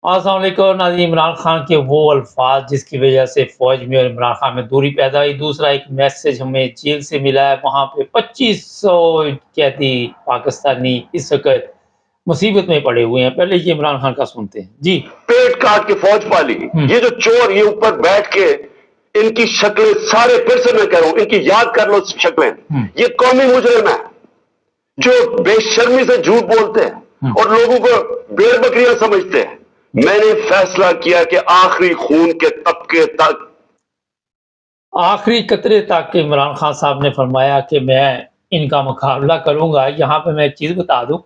السلام علیکم ناظرین، عمران خان کے وہ الفاظ جس کی وجہ سے فوج میں اور عمران خان میں دوری پیدا ہوئی۔ دوسرا ایک میسج ہمیں جیل سے ملا ہے، وہاں پہ 2500 قیدی پاکستانی اس وقت مصیبت میں پڑے ہوئے ہیں۔ پہلے یہ عمران خان کا سنتے ہیں جی۔ پیٹ کاٹ کے فوج پالی، یہ جو چور یہ اوپر بیٹھ کے ان کی شکلیں سارے، پھر سے میں کہہ رہا ہوں، ان کی یاد کر لو شکلیں۔ یہ قومی مجرم ہے جو بے شرمی سے جھوٹ بولتے ہیں اور لوگوں کو بھیڑ بکریاں سمجھتے ہیں۔ میں نے فیصلہ کیا کہ آخری خون کے طبقے تک، آخری قطرے تک عمران خان صاحب نے فرمایا کہ میں ان کا مقابلہ کروں گا۔ یہاں پہ میں ایک چیز بتا دوں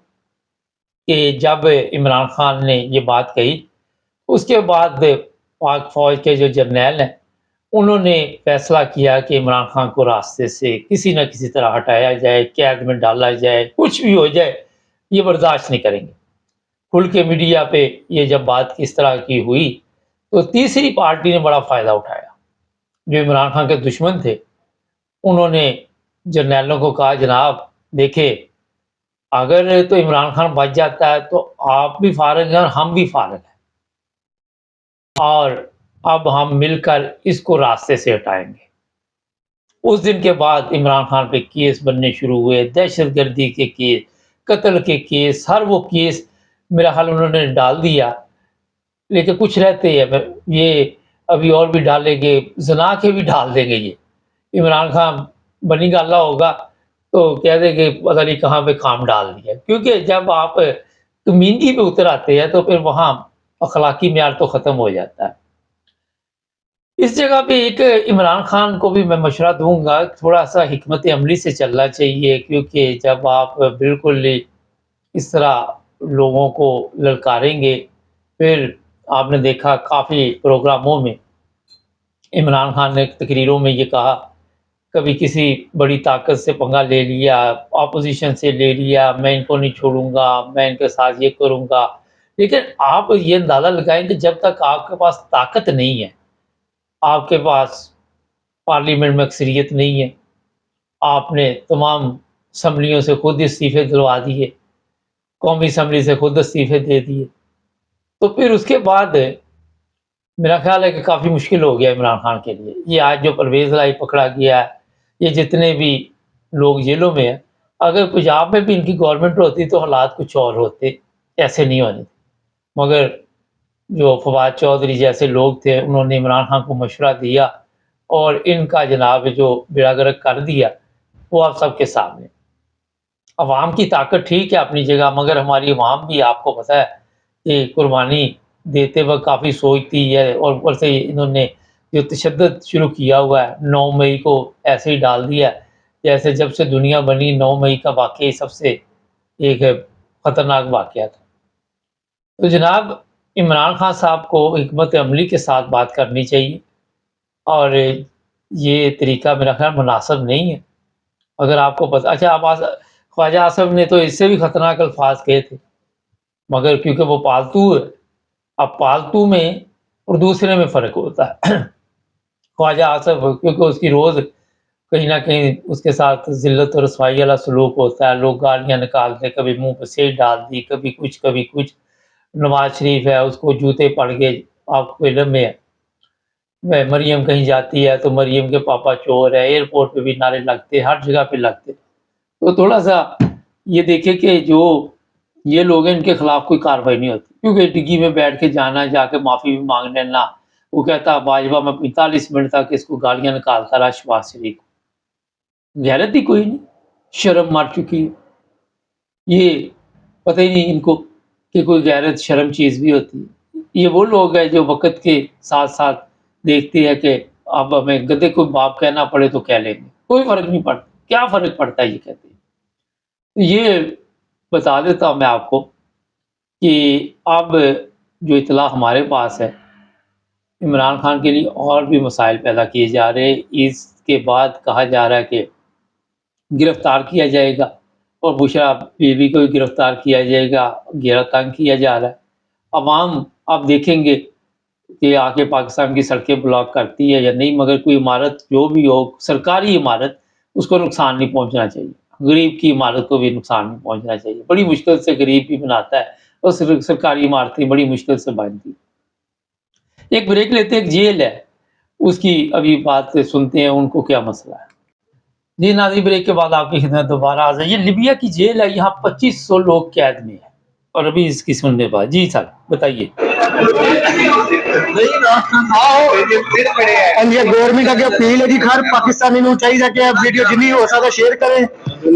کہ جب عمران خان نے یہ بات کہی، اس کے بعد پاک فوج کے جو جرنیل ہیں انہوں نے فیصلہ کیا کہ عمران خان کو راستے سے کسی نہ کسی طرح ہٹایا جائے، قید میں ڈالا جائے، کچھ بھی ہو جائے، یہ برداشت نہیں کریں گے۔ کھل کے میڈیا پہ یہ جب بات اس طرح کی ہوئی تو تیسری پارٹی نے بڑا فائدہ اٹھایا۔ جو عمران خان کے دشمن تھے انہوں نے جرنیلوں کو کہا جناب دیکھیں، اگر تو عمران خان بچ جاتا ہے تو آپ بھی فارغ ہیں اور ہم بھی فارغ ہیں، اور اب ہم مل کر اس کو راستے سے ہٹائیں گے۔ اس دن کے بعد عمران خان پہ کیس بننے شروع ہوئے، دہشت گردی کے کیس، قتل کے کیس، ہر وہ کیس میرا خیال انہوں نے ڈال دیا، لیکن کچھ رہتے ہیں، یہ ابھی اور بھی ڈالیں گے، زنا کے بھی ڈال دیں گے۔ یہ عمران خان بنی گالا ہوگا تو کہہ دیں کہ پتہ نہیں کہاں پہ کام ڈال دیا، کیونکہ جب آپ کمینگی پہ اتر آتے ہیں تو پھر وہاں اخلاقی معیار تو ختم ہو جاتا ہے۔ اس جگہ پہ ایک عمران خان کو بھی میں مشورہ دوں گا، تھوڑا سا حکمت عملی سے چلنا چاہیے، کیونکہ جب آپ بالکل اس طرح لوگوں کو للکاریں گے، پھر آپ نے دیکھا کافی پروگراموں میں عمران خان نے تقریروں میں یہ کہا، کبھی کسی بڑی طاقت سے پنگا لے لیا، اپوزیشن سے لے لیا، میں ان کو نہیں چھوڑوں گا، میں ان کے ساتھ یہ کروں گا۔ لیکن آپ یہ اندازہ لگائیں کہ جب تک آپ کے پاس طاقت نہیں ہے، آپ کے پاس پارلیمنٹ میں اکثریت نہیں ہے، آپ نے تمام اسمبلیوں سے خود استعفے دلوا دیے، قومی اسمبلی سے خود استعفے دے دیے، تو پھر اس کے بعد میرا خیال ہے کہ کافی مشکل ہو گیا عمران خان کے لیے۔ یہ آج جو پرویز لائی پکڑا گیا ہے، یہ جتنے بھی لوگ جیلوں میں ہیں، اگر پنجاب میں بھی ان کی گورنمنٹ ہوتی تو حالات کچھ اور ہوتے، ایسے نہیں ہونے تھے۔ مگر جو فواد چودھری جیسے لوگ تھے انہوں نے عمران خان کو مشورہ دیا اور ان کا جناب جو بیڑا گرک کر دیا وہ آپ سب کے سامنے۔ عوام کی طاقت ٹھیک ہے اپنی جگہ، مگر ہماری عوام بھی آپ کو پتہ ہے کہ قربانی دیتے وقت کافی سوچتی ہے، اور اوپر سے انہوں نے جو تشدد شروع کیا ہوا ہے، 9 مئی کو ایسے ہی ڈال دیا جیسے جب سے دنیا بنی 9 مئی کا واقعہ سب سے ایک خطرناک واقعہ تھا۔ تو جناب عمران خان صاحب کو حکمت عملی کے ساتھ بات کرنی چاہیے، اور یہ طریقہ میرا خیال مناسب نہیں ہے۔ اگر آپ کو پتہ، اچھا آپ خواجہ آصف نے تو اس سے بھی خطرناک الفاظ کہے تھے، مگر کیونکہ وہ پالتو ہے، اب پالتو میں اور دوسرے میں فرق ہوتا ہے۔ خواجہ آصف کیونکہ اس کی روز کہیں نہ کہیں اس کے ساتھ ذلت اور رسوائی والا سلوک ہوتا ہے، لوگ گالیاں نکالتے، کبھی منہ پہ سیٹ ڈال دی، کبھی کچھ۔ نواز شریف ہے اس کو جوتے پڑ گئے، آپ کو علم میں ہے، مریم کہیں جاتی ہے تو مریم کے پاپا چور ہے، ایئرپورٹ پہ بھی نعرے لگتے، ہر جگہ پہ لگتے۔ تو تھوڑا سا یہ دیکھیں کہ جو یہ لوگ ہیں ان کے خلاف کوئی کارروائی نہیں ہوتی، کیونکہ ڈگی میں بیٹھ کے جانا، جا کے معافی بھی مانگ لینا، وہ کہتا باجوہ میں 45 منٹ تک اس کو گالیاں نکالتا رہا شہباز شریف کو۔ غیرت ہی کوئی نہیں، شرم مر چکی ہے، یہ پتہ ہی نہیں ان کو کہ کوئی غیرت شرم چیز بھی ہوتی ہے۔ یہ وہ لوگ ہیں جو وقت کے ساتھ ساتھ دیکھتے ہیں کہ اب ہمیں گدھے کو باپ کہنا پڑے تو کہہ لیں گے، کوئی فرق نہیں پڑتا، کیا فرق پڑتا ہے یہ کہتے ہیں۔ یہ بتا دیتا ہوں میں آپ کو کہ اب جو اطلاع ہمارے پاس ہے، عمران خان کے لیے اور بھی مسائل پیدا کیے جا رہے ہیں۔ اس کے بعد کہا جا رہا ہے کہ گرفتار کیا جائے گا، اور بشرا بیوی کو بھی گرفتار کیا جائے گا، گھیرا تنگ کیا جا رہا ہے۔ عوام آپ دیکھیں گے کہ آگے پاکستان کی سڑکیں بلاک کرتی ہے یا نہیں، مگر کوئی عمارت جو بھی ہو، سرکاری عمارت، اس کو نقصان نہیں پہنچنا چاہیے، غریب کی عمارت کو بھی نقصان نہیں پہنچنا چاہیے۔ بڑی مشکل سے غریب بھی بناتا ہے، اور سرکاری عمارتیں بڑی مشکل سے بنتی. ایک بریک لیتے ہیں، ایک جیل ہے اس کی ابھی بات سنتے ہیں ان کو کیا مسئلہ ہے. جی ناظرین، بریک کے بعد آپ کی خدمت دوبارہ آ جائے. یہ لیبیا کی جیل ہے، یہاں 2500 لوگ قید میں ہیں اور ابھی اس کی سننے بعد. جی صاحب بتائیے. گورنمنٹ اگے اپیل ہے جی، ہر پاکستانی نو چاہیے کہ ویڈیو جنی ہو سکتا شیئر کریں،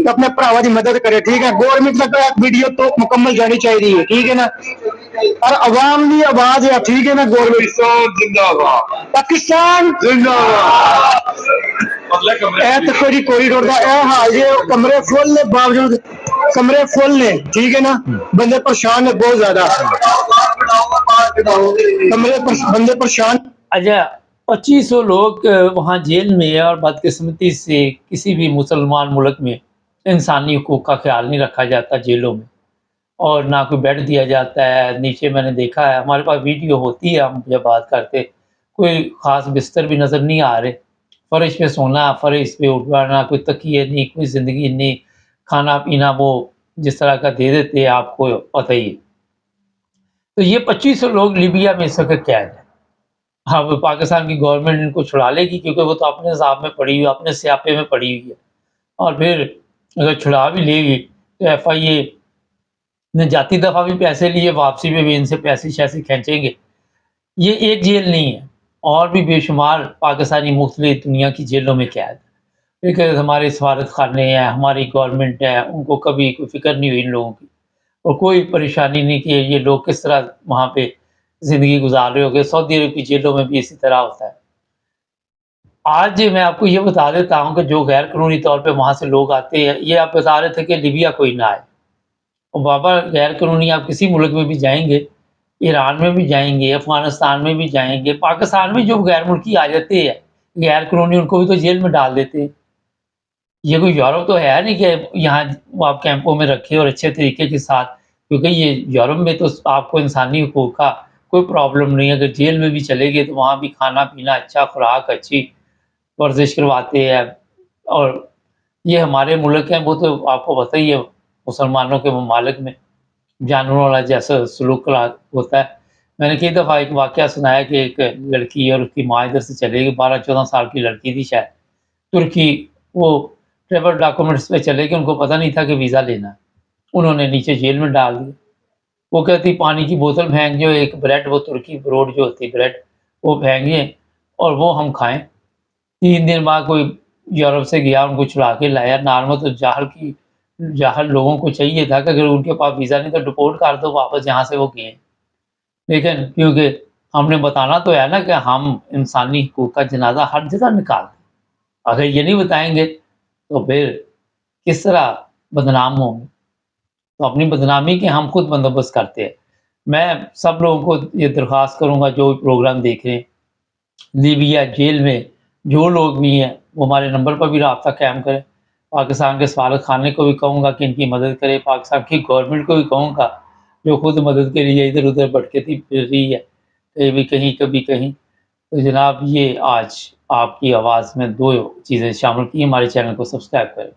اپنے بھراوا کی مدد کرے. ٹھیک ہے، گورنمنٹ تک ویڈیو تو مکمل جانی چاہیے. ٹھیک ہے نا، اور عوام کی آواز ہے. ٹھیک ہے نا، گورنمنٹ پاکستان زندہ باد. کوریڈور کا اے حال جی، کمرے فل نے، باوجود کمرے فل نے. ٹھیک ہے نا، بندے پریشان ہے بہت زیادہ، بندے پریشان. اچھا، 2500 لوگ وہاں جیل میں ہے اور بدقسمتی سے کسی بھی مسلمان ملک میں انسانی حقوق کا خیال نہیں رکھا جاتا جیلوں میں، اور نہ کوئی بیڈ دیا جاتا ہے. نیچے میں نے دیکھا ہے، ہمارے پاس ویڈیو ہوتی ہے ہم جب بات کرتے، کوئی خاص بستر بھی نظر نہیں آ رہے. فرش پہ سونا، فرش پہ اٹھانا، کوئی تکیے نہیں، کوئی زندگی نہیں. کھانا پینا وہ جس طرح کا دے دیتے ہیں آپ کو پتہ ہی. تو یہ 2500 لوگ لیبیا میں اس وقت قید ہیں. اب پاکستان کی گورنمنٹ ان کو چھڑا لے گی کیونکہ وہ تو اپنے حساب میں پڑی ہوئی، اپنے سیاپے میں پڑی ہوئی ہے. اور پھر اگر چھڑا بھی لے گی تو ایف آئی اے نے جاتی دفعہ بھی پیسے لیے، واپسی میں بھی ان سے پیسے شیسے کھینچیں گے. یہ ایک جیل نہیں ہے، اور بھی بے شمار پاکستانی مختلف دنیا کی جیلوں میں قید. کیونکہ ہمارے سفارت خانے ہیں، ہماری گورنمنٹ ہے، ان کو کبھی کوئی فکر نہیں ہوئی ان لوگوں کی، اور کوئی پریشانی نہیں کہ یہ لوگ کس طرح وہاں پہ زندگی گزار رہے ہو گے. سعودی عرب کی جیلوں میں بھی اسی طرح ہوتا ہے. آج میں آپ کو یہ بتا دیتا ہوں کہ جو غیر قانونی طور پہ وہاں سے لوگ آتے ہیں، یہ آپ بتا رہے تھے کہ لیبیا کوئی نہ آئے. اور بابا غیر قانونی آپ کسی ملک میں بھی جائیں گے، ایران میں بھی جائیں گے، افغانستان میں بھی جائیں گے، پاکستان میں جو غیر ملکی آ جاتے ہیں غیر قانونی، ان کو بھی تو جیل میں ڈال دیتے ہیں. یہ کوئی یورپ تو ہے نہیں کہ یہاں آپ کیمپوں میں رکھے اور اچھے طریقے کے ساتھ، کیونکہ یہ یورپ میں تو آپ کو انسانی حقوق کا کوئی پرابلم نہیں ہے. اگر جیل میں بھی چلے گئے تو وہاں بھی کھانا پینا اچھا، خوراک اچھی، ورزش کرواتے ہیں. اور یہ ہمارے ملک ہیں، وہ تو آپ کو پتہ ہی ہے مسلمانوں کے ممالک میں جانوروں والا جیسا سلوک ہوتا ہے. میں نے کئی دفعہ ایک واقعہ سنایا کہ ایک لڑکی اور اس کی ماں ادھر سے چلے گئی، 12-14 سال کی لڑکی تھی شاید، ترکی. وہ ٹریول ڈاکومنٹس پہ چلے گئے، ان کو پتہ نہیں تھا کہ ویزا لینا ہے. انہوں نے نیچے جیل میں ڈال دیا. وہ کہتی پانی کی بوتل پھینک جو ایک بریڈ، وہ ترکی بروڈ جو ہوتی بریڈ، وہ پھینکیے اور وہ ہم کھائیں. 3 دن بعد کوئی یورپ سے گیا، ان کو چھڑا کے لایا. نارمل تو جاہل لوگوں کو چاہیے تھا کہ اگر ان کے پاس ویزا نہیں تو ڈپورٹ کر دو واپس جہاں سے وہ گئے. لیکن کیونکہ ہم نے بتانا تو ہے نا کہ ہم انسانی حقوق کا جنازہ ہر جگہ نکالتے، اگر یہ نہیں بتائیں گے تو پھر کس طرح بدنام ہوں گے. تو اپنی بدنامی کے ہم خود بندوبست کرتے ہیں. میں سب لوگوں کو یہ درخواست کروں گا جو پروگرام دیکھ رہے ہیں، لیبیا جیل میں جو لوگ بھی ہیں وہ ہمارے نمبر پر بھی رابطہ قائم کریں. پاکستان کے سفارت خانے کو بھی کہوں گا کہ ان کی مدد کرے. پاکستان کی گورنمنٹ کو بھی کہوں گا جو خود مدد کے لیے ادھر ادھر بھٹکتی پھر رہی ہے، کبھی کہیں کبھی کہیں. تو جناب یہ آج آپ کی آواز میں 2 چیزیں شامل کی. ہمارے چینل کو سبسکرائب کریں.